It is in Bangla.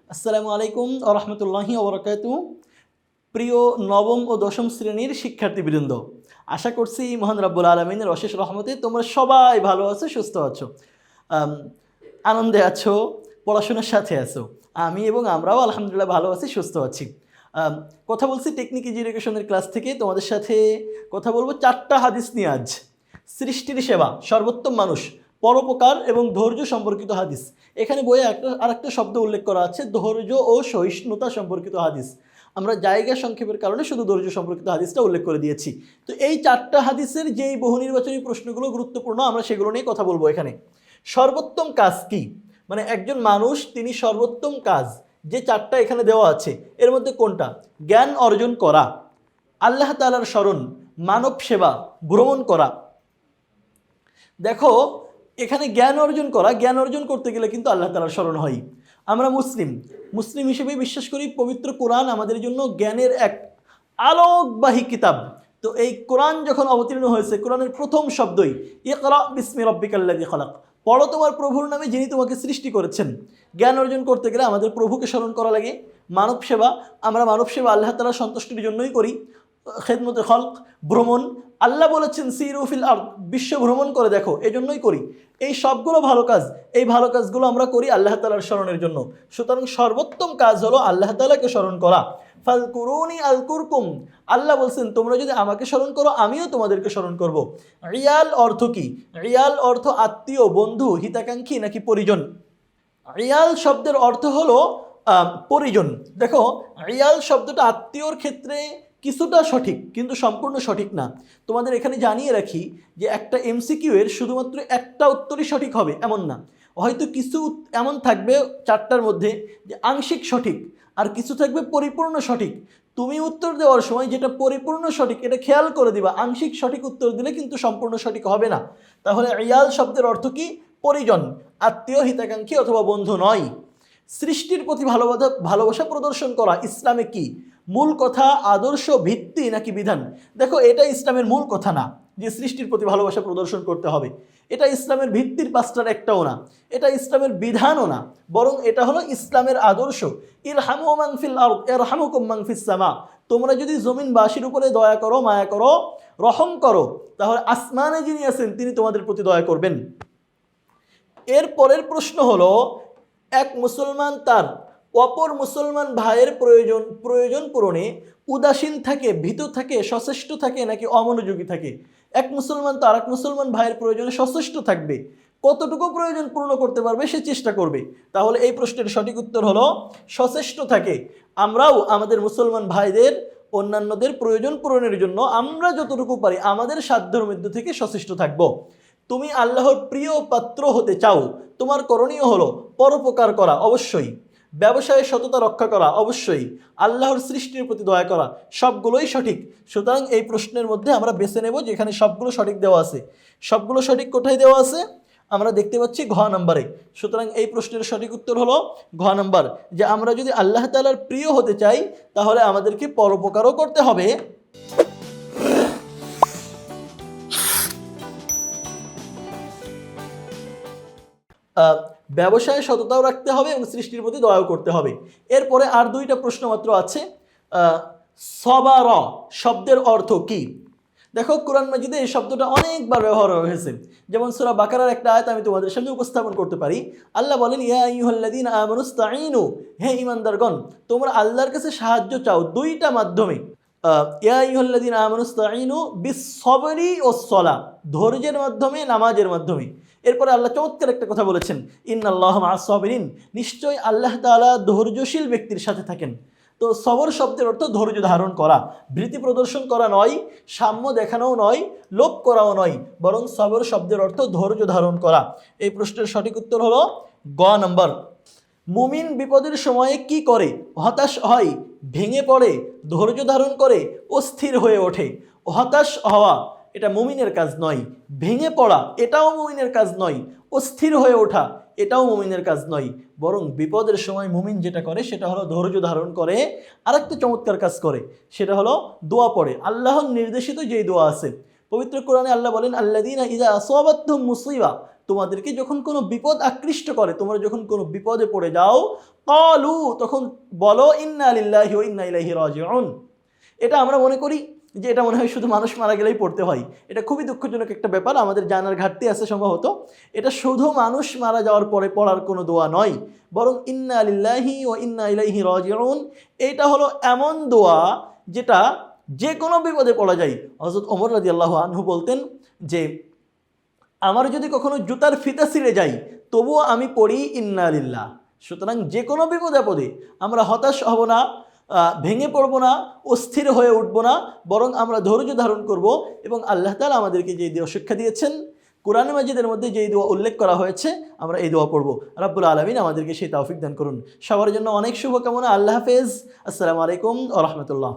আসসালামু আলাইকুম ওয়া রাহমাতুল্লাহি ওয়া বারাকাতুহু। প্রিয় নবম ও দশম শ্রেণীর শিক্ষার্থীবৃন্দ, আশা করছি মহান রব্বুল আলামিনের অশেষ রহমতে তোমরা সবাই ভালো আছো, সুস্থ আছো, আম, আনন্দে আছো, পড়াশোনার সাথে আছো। আমি এবং আমরাও আলহামদুলিল্লাহ ভালো আছি, সুস্থ আছি। আম, কথা বলছি টেকনিক এডুকেশনের ক্লাস থেকে। তোমাদের সাথে কথা বলবো 4টা হাদিস নিয়ে আজ। সৃষ্টির সেবা, সর্বোত্তম মানুষ, পরোপকার এবং ধৈর্য সম্পর্কিত হাদিস। এখানে বইয়ে আরেকটা শব্দ উল্লেখ করা আছে, ধৈর্য ও সহিষ্ণুতা সম্পর্কিত হাদিস। আমরা জায়গা সংক্ষেপের কারণে শুধু ধৈর্য সম্পর্কিত হাদিসটা উল্লেখ করে দিয়েছি। তো এই 4টা হাদিসের যেই বহু নির্বাচনী প্রশ্নগুলো গুরুত্বপূর্ণ, আমরা সেগুলো নিয়ে কথা বলবো এখানে। সর্বোত্তম কাজ কি, মানে একজন মানুষ তিনি সর্বোত্তম কাজ যে 4টা এখানে দেওয়া আছে এর মধ্যে কোনটা? জ্ঞান অর্জন করা, আল্লাহ তাআলার স্মরণ, মানব সেবা, ভ্রমণ করা। দেখো, এখানে জ্ঞান অর্জন করতে গেলে কিন্তু আল্লাহ তাআলার স্মরণ হয়। আমরা মুসলিম হিসেবে বিশ্বাস করি পবিত্র কোরআন আমাদের জন্য জ্ঞানের এক আলোকবাহী কিতাব। তো এই কোরআন যখন অবতীর্ণ হয়েছে, কোরআনের প্রথম শব্দই ইকরা বিসমি রাব্বিকাল্লাযী খালাক, পড়ো তোমার প্রভুর নামে যিনি তোমাকে সৃষ্টি করেছেন। জ্ঞান অর্জন করতে গেলে আমাদের প্রভুকে স্মরণ করা লাগে। মানব সেবা, আমরা মানব সেবা আল্লাহ তাআলার সন্তুষ্টির জন্যই করি। খেদমতে খলক, ভ্রমণ, আল্লাহ বলেছেন সিরু ফিল আরদ, বিশ্ব ভ্রমণ করে দেখো, এজন্যই করি। এই সবগুলো ভালো কাজ, এই ভালো কাজগুলো আমরা করি আল্লাহ তাআলার স্মরণের জন্য। সুতরাং সর্বোত্তম কাজ হলো আল্লাহ তাআলাকে স্মরণ করা। ফাযকুরুনি আযকুরকুম, আল্লাহ বলছেন তোমরা যদি আমাকে স্মরণ করো আমিও তোমাদেরকে স্মরণ করব। রিয়াল অর্থ কি? রিয়াল অর্থ আত্মীয়, বন্ধু, হিতাকাঙ্ক্ষী নাকি পরিজন। রিয়াল শব্দের অর্থ হলো পরিজন। দেখো, রিয়াল শব্দটা আত্মীয়র ক্ষেত্রে কিছুটা সঠিক কিন্তু সম্পূর্ণ সঠিক না। তোমাদের এখানে জানিয়ে রাখি যে একটা এমসিকিউ এর শুধুমাত্র একটা উত্তরই সঠিক হবে এমন না। হয়তো কিছু এমন থাকবে 4টার মধ্যে যে আংশিক সঠিক, আর কিছু থাকবে পরিপূর্ণ সঠিক। তুমি উত্তর দেওয়ার সময় যেটা পরিপূর্ণ সঠিক এটা খেয়াল করে দিবা, আংশিক সঠিক উত্তর দিলে কিন্তু সম্পূর্ণ সঠিক হবে না। তাহলে রিয়াল শব্দের অর্থ কি? পরিজন, আত্মীয়, হিতাকাঙ্ক্ষী অথবা বন্ধু নয়। সৃষ্টির প্রতি ভালোবাসা প্রদর্শন করা ইসলামে কি? মূল কথা, আদর্শ, ভিত্তি নাকি বিধান? দেখো, এটা ইসলামের মূল কথা না যে সৃষ্টির প্রতি ভালোবাসা প্রদর্শন করতে হবে। এটা ইসলামের ভিত্তির 5টার একটাও না, এটা ইসলামের বিধানও না, বরং এটা হলো ইসলামের আদর্শ। ইরহামু মান ফিল আরদ ইয়ারহামুকুম মান ফিস সামা, তোমরা যদি জমিনবাসীর উপরে দয়া করো, মায়া করো, রহম করো, তাহলে আসমানে যিনি আছেন তিনি তোমাদের প্রতি দয়া করবেন। এর পরের প্রশ্ন হলো, এক মুসলমান তার অপর মুসলমান ভাইয়ের প্রয়োজন পূরণে উদাসীন থাকে, ভীত থাকে, সচেষ্ট থাকে নাকি অমনোযোগী থাকে? এক মুসলমান তার এক মুসলমান ভাইয়ের প্রয়োজনে সচেষ্ট থাকবে, কতটুকু প্রয়োজন পূর্ণ করতে পারবে সে চেষ্টা করবে। তাহলে এই প্রশ্নের সঠিক উত্তর হলো সচেষ্ট থাকে। আমরাও আমাদের মুসলমান ভাইদের, অন্যান্যদের প্রয়োজন পূরণের জন্য আমরা যতটুকু পারি আমাদের সাধ্যের মধ্যে থেকে সচেষ্ট থাকব। তুমি আল্লাহর প্রিয় পাত্র হতে চাও, তোমার করণীয় হলো পরোপকার করা অবশ্যই, ব্যবসায়ে সততা রক্ষা করা অবশ্যই, আল্লাহর সৃষ্টির প্রতি দয়া করা, সবগুলোই সঠিক। সুতরাং এই প্রশ্নের মধ্যে আমরা বেছে নেব যেখানে সবগুলো সঠিক দেওয়া আছে। সবগুলো সঠিক কোথায় দেওয়া আছে? আমরা দেখতে পাচ্ছি ঘ নম্বরে। সুতরাং এই প্রশ্নের সঠিক উত্তর হলো ঘ নম্বর, যে আমরা যদি আল্লাহ তাআলার প্রিয় হতে চাই তাহলে আমাদেরকে পরোপকারও করতে হবে, ব্যবসায় সততাও রাখতে হবে এবং সৃষ্টির প্রতি দয়াও করতে হবে। এরপরে আর 2টা প্রশ্ন মাত্র আছে। সবার শব্দের অর্থ কি? দেখো, কোরআন মাজিদে এই শব্দটা অনেকবার ব্যবহার হয়েছে। যেমন সূরা বাকারার একটা আয়াত আমি তোমাদের সামনে উপস্থাপন করতে পারি। আল্লাহ বলেন, ইয়া আইয়ুহাল্লাযীনা আমানুস্তাঈনু, হে ঈমানদারগণ তোমরা আল্লাহর কাছে সাহায্য চাও 2টা মাধ্যমে। ইয়া আইয়ুহাল্লাযীনা আমানুস্তাঈনু বিস-সাবরি ওয়াস-সালাহ, ধৈর্যের মাধ্যমে, নামাজের মাধ্যমে। এরপরে আল্লাহ চমৎকার একটা কথা বলেছেন, ইন্নাল্লাহা মা'আস-সাবিরিন, নিশ্চয়ই আল্লাহ তাআলা ধৈর্যশীল ব্যক্তির সাথে থাকেন। তো সবর শব্দের অর্থ ধৈর্য ধারণ করা, ভীতি প্রদর্শন করা নয়, সাম্য দেখানোও নয়, লোভ করাও নয়, বরং সবর শব্দের অর্থ ধৈর্য ধারণ করা। এই প্রশ্নের সঠিক উত্তর হলো গ নম্বর। মুমিন বিপদের সময়ে কি করে? হতাশ হয়, ভেঙে পড়ে, ধৈর্য ধারণ করে, অস্থির হয়ে ওঠে। হতাশ হওয়া এটা মুমিনের কাজ নয়, ভেঙে পড়া এটাও মুমিনের কাজ নয়, অস্থির হয়ে ওঠা এটাও মুমিনের কাজ নয়, বরং বিপদের সময় মুমিন যেটা করে সেটা হলো ধৈর্য ধারণ করে। আরেকটা চমৎকার কাজ করে, সেটা হলো দোয়া পড়ে। আল্লাহর নির্দেশিত যেই দোয়া আছে পবিত্র কোরআনে, আল্লাহ বলেন, আল্লাযীনা ইযা আসাবাতহুম মুসিবা তোমাদেরকে যখন কোনো বিপদ আকৃষ্ট করে, তোমরা যখন কোনো বিপদে পড়ে যাও, ক্বালু, তখন বলো ইন্না লিল্লাহি ওয়া ইন্না ইলাইহি রাজিউন। এটা আমরা মনে করি যে এটা মনে হয় শুধু মানুষ মারা গেলেই পড়তে হয়। এটা খুবই দুঃখজনক একটা ব্যাপার, আমাদের জানার ঘাটতি আছে সম্ভবত। এটা শুধু মানুষ মারা যাওয়ার পরে পড়ার কোনো দোয়া নয়, বরং ইন্না লিল্লাহি ওয়া ইন্না ইলাইহি রাজিউন এটা হলো এমন দোয়া যেটা যে কোনো বিপদে পড়া যায়। হযরত ওমর রাদিয়াল্লাহু আনহু বলতেন যে আমার যদি কখনো জুতার ফিতা ছিঁড়ে যায় তবুও আমি পড়ি ইন্না লিল্লাহ। সুতরাং যে কোনো বিপদ আপদে আমরা হতাশ হব না, ভেঙে পড়ব না, অস্থির হয়ে উঠব না, বরং আমরা ধৈর্য ধারণ করব এবং আল্লাহ তাআলা আমাদেরকে যে দোয়া শিক্ষা দিয়েছেন, কোরআন মাজিদের মধ্যে যেই দোয়া উল্লেখ করা হয়েছে আমরা এই দোয়া পড়ব। রাব্বুল আলামিন আমাদেরকে সেই তৌফিক দান করুন। সবার জন্য অনেক শুভকামনা। আল্লাহ হাফেজ। আসসালামু আলাইকুম ওয়া রাহমাতুল্লাহ।